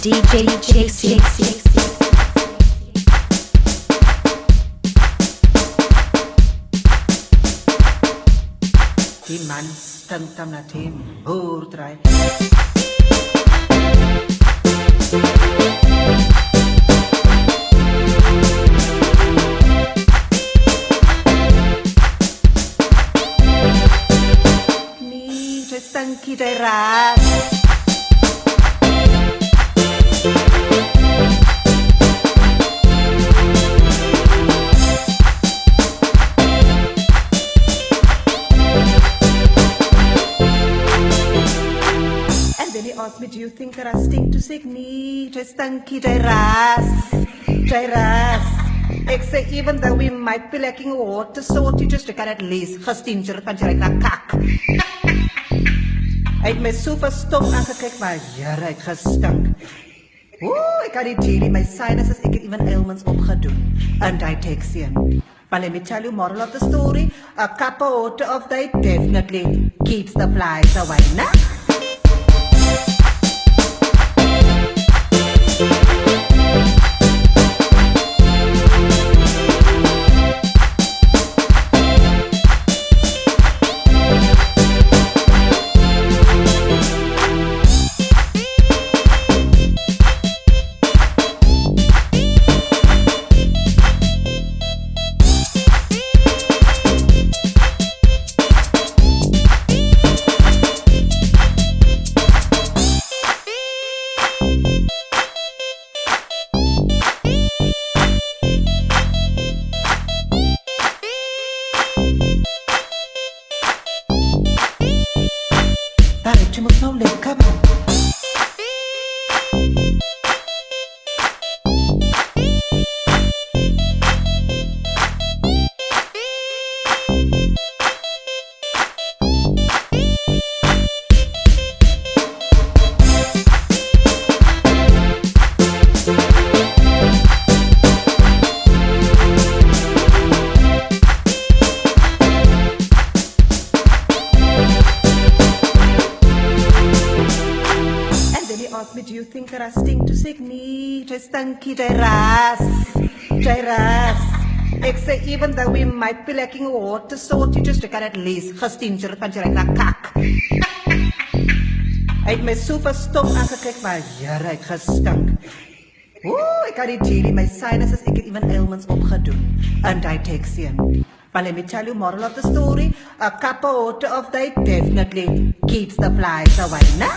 DJ Jixie. Die man stinkt am na team boerdery. Nee, jy stinkie die raas. Ask me, do you think that I stink to sick? Nee, jy stinkie die raas. Die raas. Ek sê even though we might be lacking water, so you just can at least gestinker van jy na kak. Hy het my so verstop aangekyk, maar jare het gestink. Ooh, ek had die jelly, my sinuses, ek het even ailments opgedoen. And I take in. But let me tell you moral of the story. A cup of water of day definitely keeps the flies away, nah? Je moet nou lekker man. Ask me, do you think that I stink to sick? Nee, jy stinkie die raas. Die raas. Ek sê even though we might be lacking water, so you just can at least gestinker van jy na kak. Hy het my so verstop aangekyk, maar jare het gestink. Ooh, ek had die jelly, my sinuses, ek het even ailments opgedoen. And I take in. But let me tell you moral of the story. A cup of water of day definitely keeps the flies away, nah?